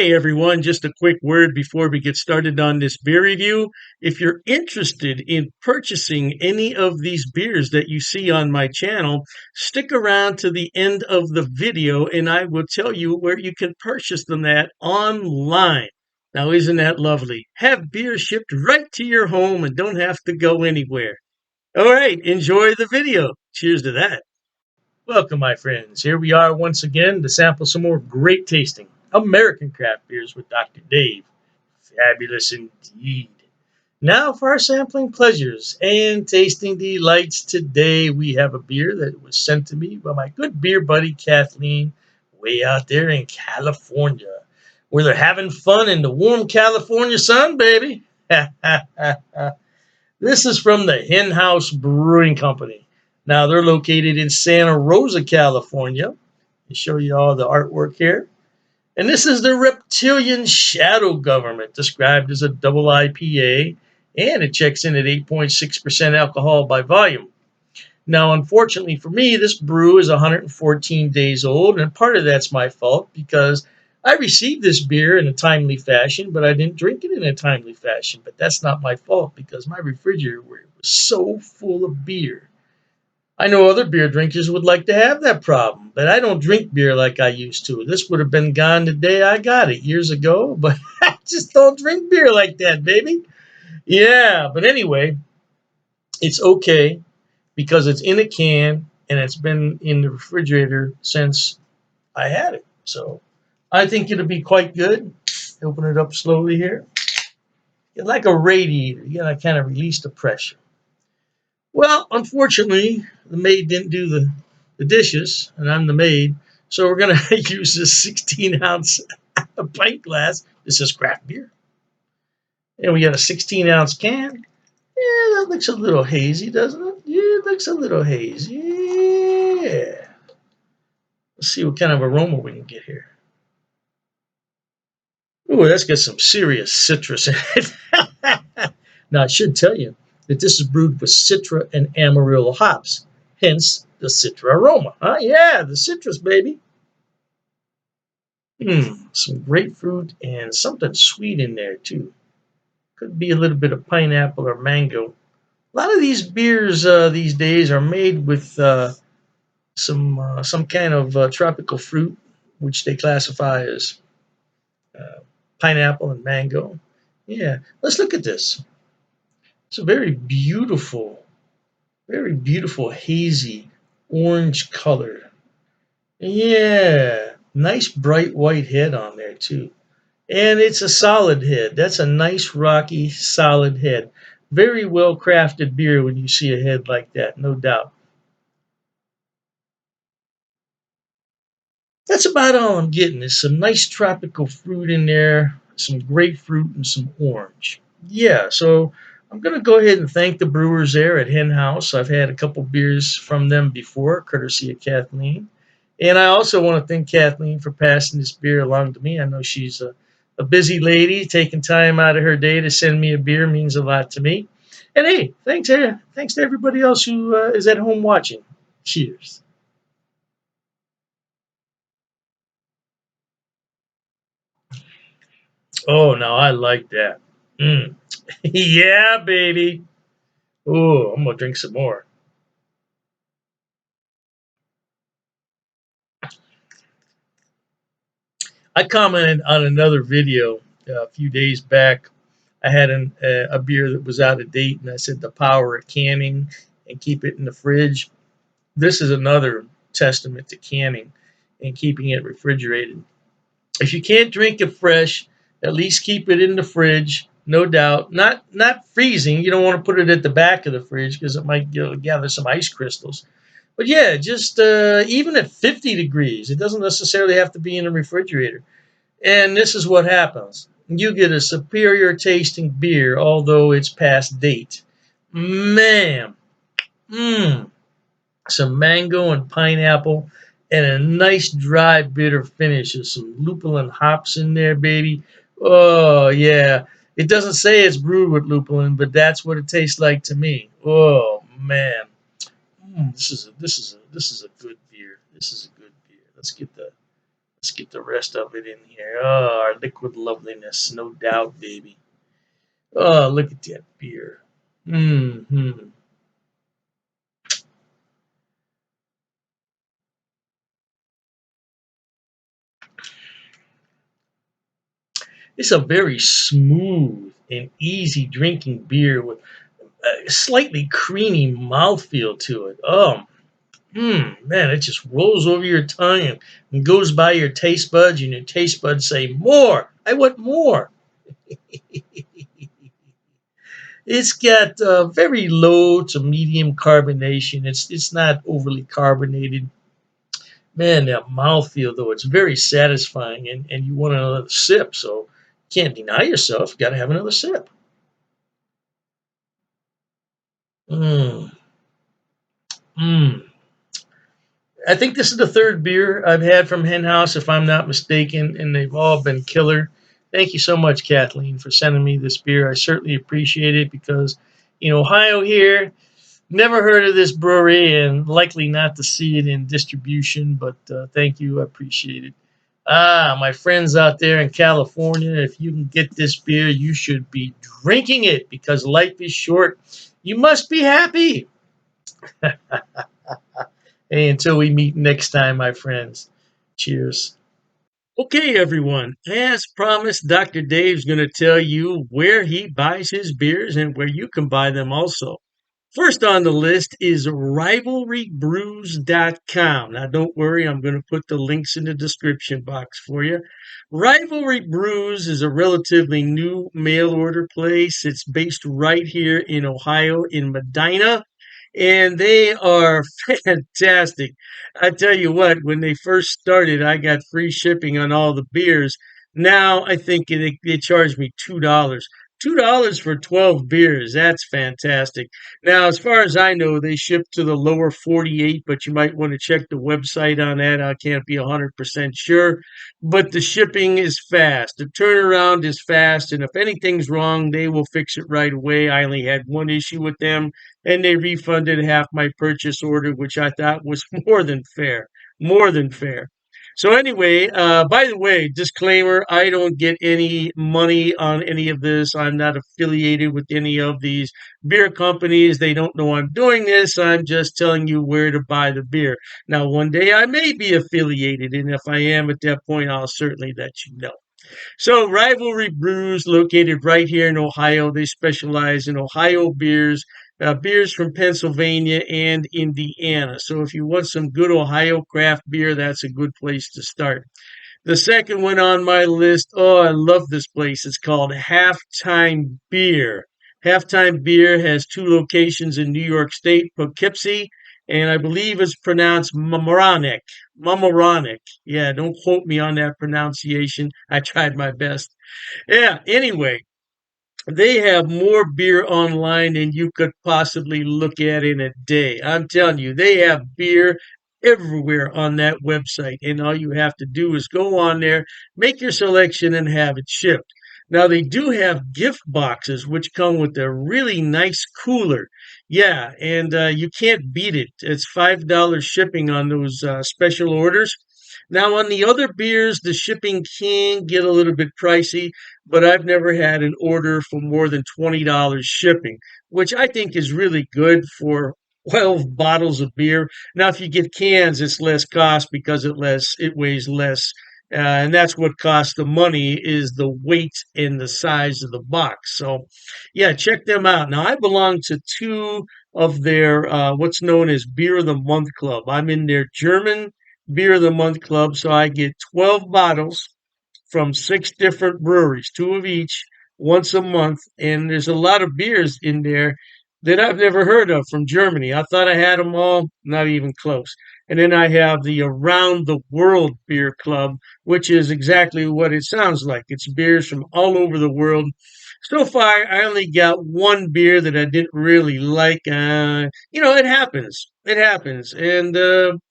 Hey everyone, just a quick word before we get started on this beer review. If you're interested in purchasing any of these beers that you see on my channel, stick around to the end of the video and I will tell you where you can purchase them at online. Now, isn't that lovely? Have beer shipped right to your home and don't have to go anywhere. All right, enjoy the video. Cheers to that. Welcome, my friends. Here we are once again to sample some more great tasting American craft beers with Dr. Dave. Fabulous indeed. Now for our sampling pleasures and tasting delights. Today we have a beer that was sent to me by my good beer buddy Kathleen, way out there in California, where they're having fun in the warm California sun, baby. This is from the HenHouse Brewing Company. Now, they're located in Santa Rosa, California. I'll show you all the artwork here. And this is the Reptilian Shadow Government, described as a double IPA, and it checks in at 8.6% alcohol by volume. Now, unfortunately for me, this brew is 114 days old, and part of that's my fault because I received this beer in a timely fashion, but I didn't drink it in a timely fashion. But that's not my fault because my refrigerator was so full of beer. I know other beer drinkers would like to have that problem, but I don't drink beer like I used to. This would have been gone the day I got it years ago, but I just don't drink beer like that, baby. Yeah, but anyway, it's okay because it's in a can and it's been in the refrigerator since I had it. So I think it'll be quite good. Open it up slowly here. It's like a radiator. You gotta kind of release the pressure. Well, unfortunately, the maid didn't do the dishes, and I'm the maid. So we're gonna use this 16-ounce pint glass. This is craft beer. And we got a 16-ounce can. Yeah, that looks a little hazy, doesn't it? Yeah, it looks a little hazy. Yeah. Let's see what kind of aroma we can get here. Ooh, that's got some serious citrus in it. Now, I should tell you that this is brewed with Citra and Amarillo hops, hence the Citra aroma. Yeah, the citrus, baby. Some grapefruit and something sweet in there, too. Could be a little bit of pineapple or mango. A lot of these beers these days are made with some kind of tropical fruit, which they classify as uh, pineapple and mango. Yeah, let's look at this. It's a very beautiful hazy orange color. Yeah, nice bright white head on there too. And it's a solid head. That's a nice rocky solid head. Very well crafted beer when you see a head like that, no doubt. That's about all I'm getting. There's some nice tropical fruit in there, some grapefruit and some orange. Yeah, so I'm going to go ahead and thank the brewers there at HenHouse. I've had a couple beers from them before, courtesy of Kathleen. And I also want to thank Kathleen for passing this beer along to me. I know she's a busy lady. Taking time out of her day to send me a beer means a lot to me. And hey, thanks to everybody else who is at home watching. Cheers. Oh, now I like that. Mm. Yeah, baby. Oh, I'm gonna drink some more. I commented on another video a few days back. I had a beer that was out of date, and I said the power of canning and keep it in the fridge. This is another testament to canning and keeping it refrigerated. If you can't drink it fresh, at least keep it in the fridge. No doubt, not freezing. You don't want to put it at the back of the fridge because it might gather some ice crystals. But yeah, just even at 50 degrees, it doesn't necessarily have to be in a refrigerator. And this is what happens. You get a superior tasting beer, although it's past date. Man, mmm, some mango and pineapple and a nice dry bitter finish with some lupulin hops in there, baby. Oh, yeah. It doesn't say it's brewed with lupulin, but that's what it tastes like to me. Oh, man. This is a good beer. This is a good beer. Let's get the Let's get the rest of it in here. Oh, our liquid loveliness, no doubt, baby. Oh, look at that beer. Hmm. It's a very smooth and easy drinking beer with a slightly creamy mouthfeel to it. Oh, man, it just rolls over your tongue and goes by your taste buds, and your taste buds say, "More! I want more." It's got very low to medium carbonation. It's not overly carbonated. Man, that mouthfeel though, it's very satisfying, and you want another sip, so you can't deny yourself. You got to have another sip. Mm, mm. I think this is the third beer I've had from HenHouse, if I'm not mistaken, and they've all been killer. Thank you so much, Kathleen, for sending me this beer. I certainly appreciate it because in Ohio here, never heard of this brewery and likely not to see it in distribution, but thank you. I appreciate it. Ah, my friends out there in California, if you can get this beer, you should be drinking it because life is short. You must be happy. Hey, until we meet next time, my friends. Cheers. Okay, everyone. As promised, Dr. Dave's going to tell you where he buys his beers and where you can buy them also. First on the list is rivalrybrews.com. Now, don't worry, I'm going to put the links in the description box for you. Rivalry Brews is a relatively new mail order place. It's based right here in Ohio, in Medina, and they are fantastic. I tell you what, when they first started, I got free shipping on all the beers. Now I think they charge me $2. $2 for 12 beers. That's fantastic. Now, as far as I know, they ship to the lower 48, but you might want to check the website on that. I can't be 100% sure. But the shipping is fast. The turnaround is fast. And if anything's wrong, they will fix it right away. I only had one issue with them, and they refunded half my purchase order, which I thought was more than fair. More than fair. So anyway, by the way, disclaimer, I don't get any money on any of this. I'm not affiliated with any of these beer companies. They don't know I'm doing this. I'm just telling you where to buy the beer. Now, one day I may be affiliated, and if I am at that point, I'll certainly let you know. So, Rivalry Brews, located right here in Ohio, they specialize in Ohio beers, beers from Pennsylvania and Indiana. So, if you want some good Ohio craft beer, that's a good place to start. The second one on my list, oh, I love this place. It's called Halftime Beer. Halftime Beer has two locations in New York State, Poughkeepsie, and I believe it's pronounced Mamaroneck. Mamaroneck. Yeah, don't quote me on that pronunciation. I tried my best. Yeah, anyway, they have more beer online than you could possibly look at in a day. I'm telling you, they have beer everywhere on that website. And all you have to do is go on there, make your selection, and have it shipped. Now, they do have gift boxes, which come with a really nice cooler. Yeah, and you can't beat it. It's $5 shipping on those special orders. Now, on the other beers, the shipping can get a little bit pricey, but I've never had an order for more than $20 shipping, which I think is really good for 12 bottles of beer. Now, if you get cans, it's less cost because it weighs less. And that's what costs the money is the weight and the size of the box. So, yeah, check them out. Now, I belong to two of their what's known as Beer of the Month Club. I'm in their German Beer of the Month Club, so I get 12 bottles from six different breweries, two of each, once a month. And there's a lot of beers in there that I've never heard of from Germany. I thought I had them all, not even close. And then I have the Around the World Beer Club, which is exactly what it sounds like. It's beers from all over the world. So far, I only got one beer that I didn't really like. It happens. It happens. And,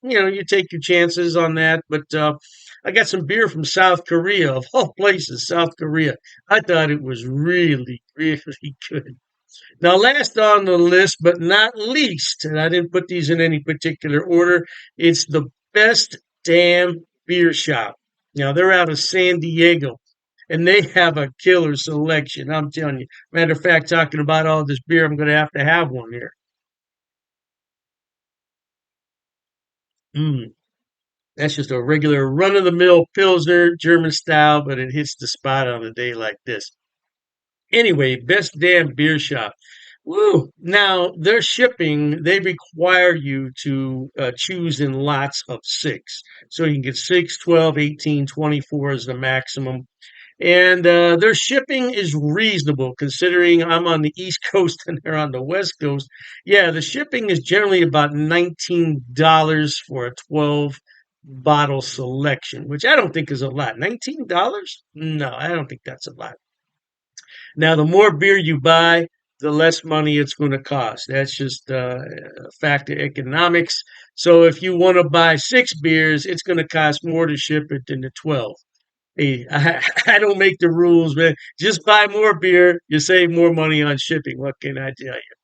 you take your chances on that. But I got some beer from South Korea, of all places, South Korea. I thought it was really, really good. Now, last on the list, but not least, and I didn't put these in any particular order, it's the best damn beer shop. Now they're out of San Diego, and they have a killer selection. I'm telling you. Matter of fact, talking about all this beer, I'm going to have one here. Mm, that's just a regular run of the mill Pilsner, German style, but it hits the spot on a day like this. Anyway, best damn beer shop. Woo! Now, their shipping, they require you to choose in lots of six. So you can get 6, 12, 18, 24 is the maximum. And their shipping is reasonable considering I'm on the East Coast and they're on the West Coast. Yeah, the shipping is generally about $19 for a 12 bottle selection, which I don't think is a lot. $19? No, I don't think that's a lot. Now, the more beer you buy, the less money it's going to cost. That's just a fact of economics. So if you want to buy six beers, it's going to cost more to ship it than the 12. Hey, I don't make the rules, man. Just buy more beer. You save more money on shipping. What can I tell you?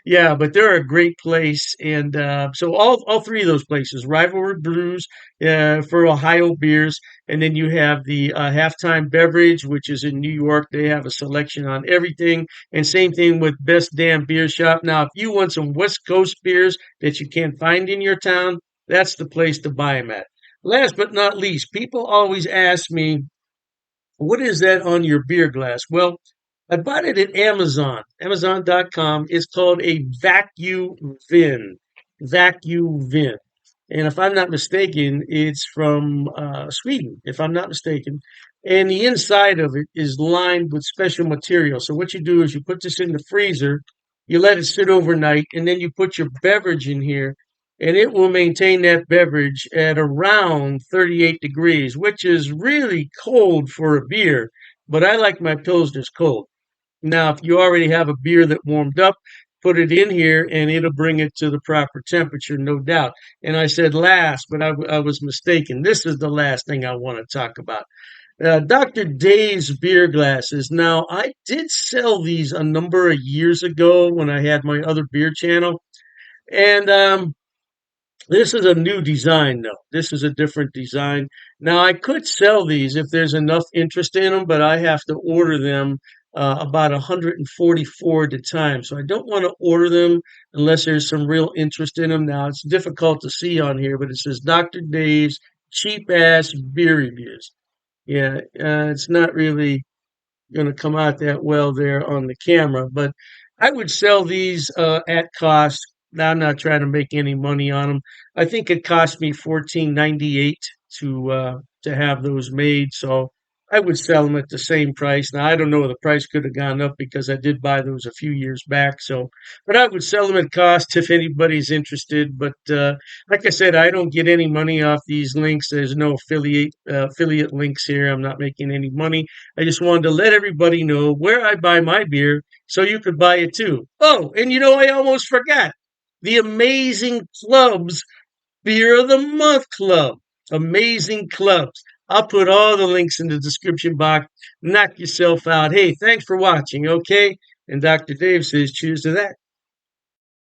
Yeah, but they're a great place, and so all three of those places, Rivalry Brews for Ohio beers, and then you have the Halftime Beverage, which is in New York. They have a selection on everything, and same thing with Best Damn Beer Shop. Now, if you want some West Coast beers that you can't find in your town, that's the place to buy them at. Last but not least, people always ask me, what is that on your beer glass? Well, I bought it at Amazon, Amazon.com. It's called a vacuum vin. Vacuum vin. And if I'm not mistaken, it's from Sweden, if I'm not mistaken. And the inside of it is lined with special material. So what you do is you put this in the freezer, you let it sit overnight, and then you put your beverage in here, and it will maintain that beverage at around 38 degrees, which is really cold for a beer. But I like my pilsners cold. Now, if you already have a beer that warmed up, put it in here and it'll bring it to the proper temperature, no doubt. And I said last, but I was mistaken. This is the last thing I want to talk about. Dr. Dave's beer glasses. Now, I did sell these a number of years ago when I had my other beer channel. And this is a new design, though. This is a different design. Now, I could sell these if there's enough interest in them, but I have to order them about 144 at a time. So I don't want to order them unless there's some real interest in them. Now, it's difficult to see on here, but it says Dr. Dave's cheap ass beer reviews. Yeah, it's not really going to come out that well there on the camera. But I would sell these at cost. Now, I'm not trying to make any money on them. I think it cost me 14.98 to have those made. So I would sell them at the same price. Now I don't know, the price could have gone up because I did buy those a few years back. So, but I would sell them at cost if anybody's interested. But like I said, I don't get any money off these links. There's no affiliate links here. I'm not making any money. I just wanted to let everybody know where I buy my beer so you could buy it too. Oh, and you know, I almost forgot the Amazing Clubs Beer of the Month Club. Amazing clubs. I'll put all the links in the description box. Knock yourself out. Hey, thanks for watching, okay? And Dr. Dave says, cheers to that.